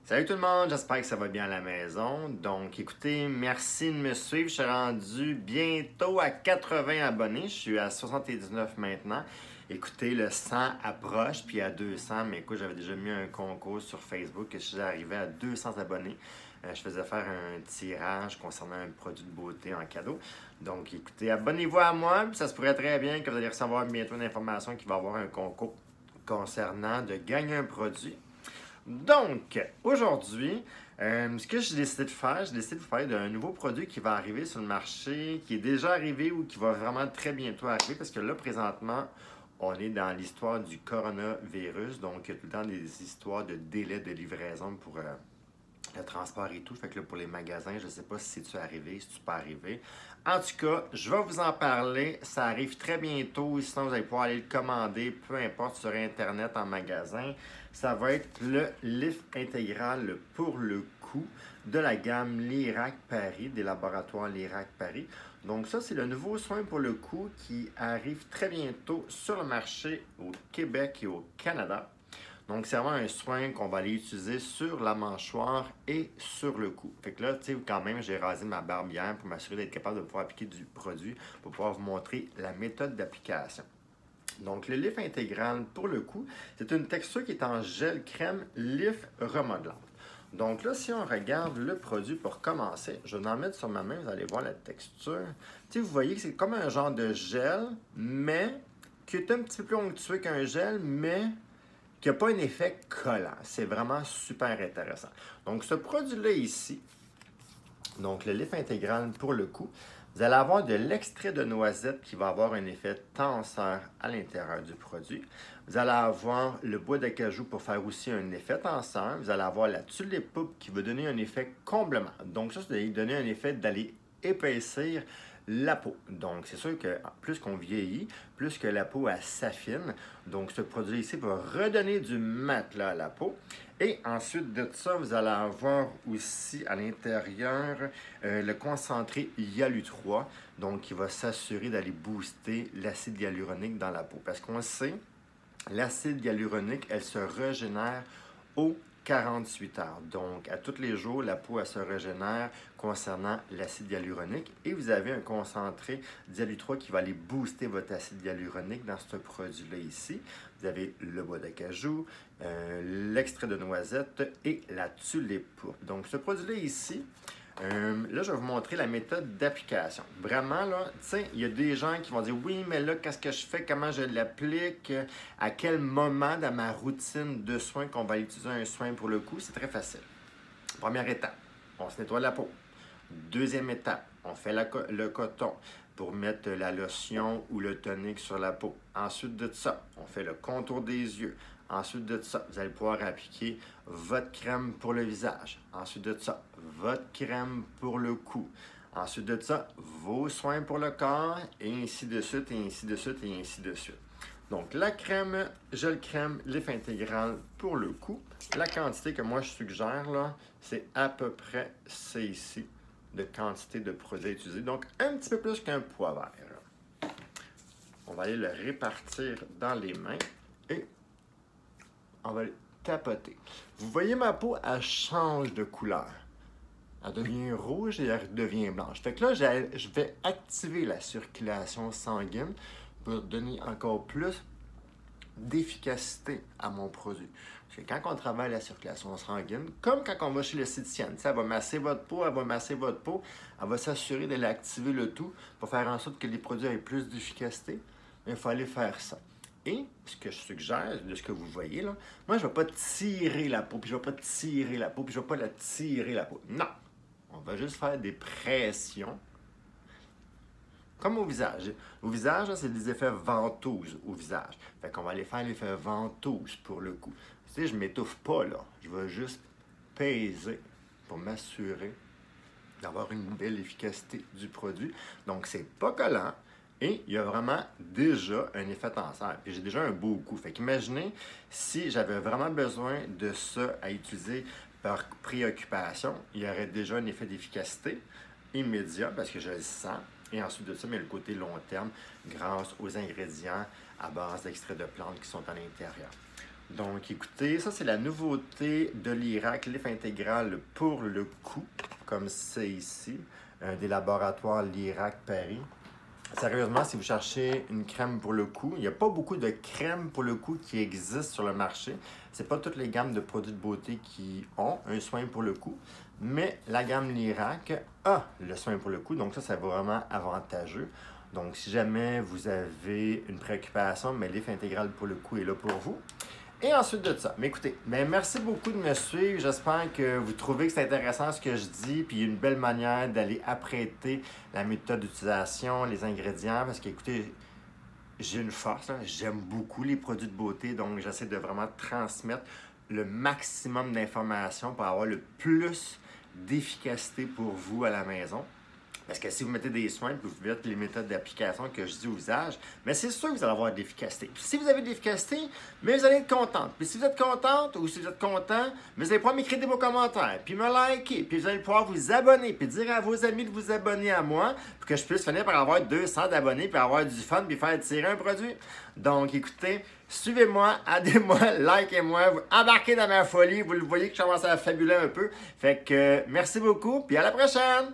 Salut tout le monde, j'espère que ça va bien à la maison. Donc écoutez, merci de me suivre. Je suis rendu bientôt à 80 abonnés. Je suis à 79 maintenant. Écoutez, le 100 approche, puis à 200, mais écoute, j'avais déjà mis un concours sur Facebook que si j'arrivais à 200 abonnés, je faisais faire un tirage concernant un produit de beauté en cadeau. Donc écoutez, abonnez-vous à moi, puis ça se pourrait très bien que vous allez recevoir bientôt une information qu'il va y avoir un concours concernant de gagner un produit. Donc, aujourd'hui, ce que j'ai décidé de faire, j'ai décidé de vous parler d'un nouveau produit qui va arriver sur le marché, qui est déjà arrivé ou qui va vraiment très bientôt arriver, parce que là, présentement, on est dans l'histoire du coronavirus, donc il y a tout le temps des histoires de délai de livraison pour le transport et tout. Fait que là, pour les magasins, je ne sais pas si c'est-tu arrivé, si tu peux arriver. En tout cas, je vais vous en parler. Ça arrive très bientôt. Sinon, vous allez pouvoir aller le commander, peu importe, sur Internet, en magasin. Ça va être le lift intégral pour le cou de la gamme Lirac Paris, des laboratoires Lirac Paris. Donc ça, c'est le nouveau soin pour le cou qui arrive très bientôt sur le marché au Québec et au Canada. Donc, c'est vraiment un soin qu'on va aller utiliser sur la mâchoire et sur le cou. Fait que là, tu sais, quand même, j'ai rasé ma barbière pour m'assurer d'être capable de pouvoir appliquer du produit pour pouvoir vous montrer la méthode d'application. Donc, le lift intégral pour le cou, c'est une texture qui est en gel crème lift remodelante. Donc là, si on regarde le produit pour commencer, je vais en mettre sur ma main, vous allez voir la texture. Tu sais, vous voyez que c'est comme un genre de gel, mais qui est un petit peu plus onctueux qu'un gel, mais qui n'a pas un effet collant. C'est vraiment super intéressant. Donc, ce produit-là ici, donc le lift intégral pour le cou, vous allez avoir de l'extrait de noisette qui va avoir un effet tenseur à l'intérieur du produit. Vous allez avoir le bois d'acajou pour faire aussi un effet tenseur. Vous allez avoir la tulipe poupe qui va donner un effet comblement. Donc ça va donner un effet d'aller épaissir la peau. Donc, c'est sûr que plus qu'on vieillit, plus que la peau s'affine. Donc, ce produit ici va redonner du matelas à la peau. Et ensuite de ça, vous allez avoir aussi à l'intérieur le concentré Yalu3, donc qui va s'assurer d'aller booster l'acide hyaluronique dans la peau. Parce qu'on sait, l'acide hyaluronique, elle se régénère au 48 heures. Donc, à tous les jours, la peau elle se régénère concernant l'acide hyaluronique et vous avez un concentré d'Yalu3 qui va aller booster votre acide hyaluronique dans ce produit-là ici. Vous avez le bois d'acajou, l'extrait de noisette et la tulipe pourpre. Donc, ce produit-là ici, là, je vais vous montrer la méthode d'application. Vraiment, là, tu sais, il y a des gens qui vont dire « Oui, mais là, qu'est-ce que je fais? Comment je l'applique? À quel moment dans ma routine de soins qu'on va utiliser un soin pour le cou? » C'est très facile. Première étape, on se nettoie la peau. Deuxième étape, on fait le coton pour mettre la lotion ou le tonique sur la peau. Ensuite de ça, on fait le contour des yeux. Ensuite de ça, vous allez pouvoir appliquer votre crème pour le visage. Ensuite de ça, votre crème pour le cou. Ensuite de ça, vos soins pour le corps, et ainsi de suite, et ainsi de suite, et ainsi de suite. Donc, la crème, gel crème, lift intégral pour le cou. La quantité que moi je suggère, là, c'est à peu près c'est ici de quantité de produits à utiliser. Donc, un petit peu plus qu'un poids vert. On va aller le répartir dans les mains et on va le tapoter. Vous voyez ma peau, elle change de couleur. Elle devient rouge et elle devient blanche. Fait que là, je vais activer la circulation sanguine pour donner encore plus d'efficacité à mon produit. Parce que quand on travaille la circulation sanguine, comme quand on va chez l'esthéticienne, elle va masser votre peau, elle va masser votre peau, elle va s'assurer d'aller activer le tout pour faire en sorte que les produits aient plus d'efficacité. Il faut aller faire ça. Et ce que je suggère, de ce que vous voyez là, moi je ne vais pas tirer la peau, puis je ne vais pas tirer la peau, puis je ne vais pas la tirer la peau. Non! On va juste faire des pressions. Comme au visage. Au visage, c'est des effets ventouses au visage. Fait qu'on va aller faire l'effet ventouse pour le cou. Tu sais, je ne m'étouffe pas là. Je vais juste peser pour m'assurer d'avoir une belle efficacité du produit. Donc, c'est pas collant. Et il y a vraiment déjà un effet tenseur. Puis j'ai déjà un beau coup. Fait qu'imaginez si j'avais vraiment besoin de ça à utiliser par préoccupation, il y aurait déjà un effet d'efficacité immédiat parce que je le sens. Et ensuite de ça, mais le côté long terme grâce aux ingrédients à base d'extraits de plantes qui sont à l'intérieur. Donc, écoutez, ça, c'est la nouveauté de l'Irak, Lift intégral pour le cou, comme c'est ici, des laboratoires l'Irak Paris. Sérieusement, si vous cherchez une crème pour le cou, il n'y a pas beaucoup de crèmes pour le cou qui existent sur le marché. Ce n'est pas toutes les gammes de produits de beauté qui ont un soin pour le cou, mais la gamme l'Irak a le soin pour le cou, donc ça, c'est vraiment avantageux. Donc, si jamais vous avez une préoccupation, mais Lift intégral pour le cou est là pour vous. Et ensuite de ça, mais écoutez, merci beaucoup de me suivre. J'espère que vous trouvez que c'est intéressant ce que je dis, puis une belle manière d'aller apprêter la méthode d'utilisation, les ingrédients, parce qu'écoutez, j'ai une force, j'aime beaucoup les produits de beauté, donc j'essaie de vraiment transmettre le maximum d'informations pour avoir le plus d'efficacité pour vous à la maison. Parce que si vous mettez des soins et que vous faites les méthodes d'application que je dis au visage, mais c'est sûr que vous allez avoir de l'efficacité. Puis si vous avez de l'efficacité, mais vous allez être contente. Puis si vous êtes contente ou si vous êtes content, mais vous allez pouvoir m'écrire des beaux commentaires, puis me liker, puis vous allez pouvoir vous abonner, puis dire à vos amis de vous abonner à moi pour que je puisse finir par avoir 200 d'abonnés, puis avoir du fun, puis faire tirer un produit. Donc écoutez, suivez-moi, aidez-moi, likez-moi, vous embarquez dans ma folie, vous le voyez que je commence à fabuler un peu. Fait que merci beaucoup, puis à la prochaine!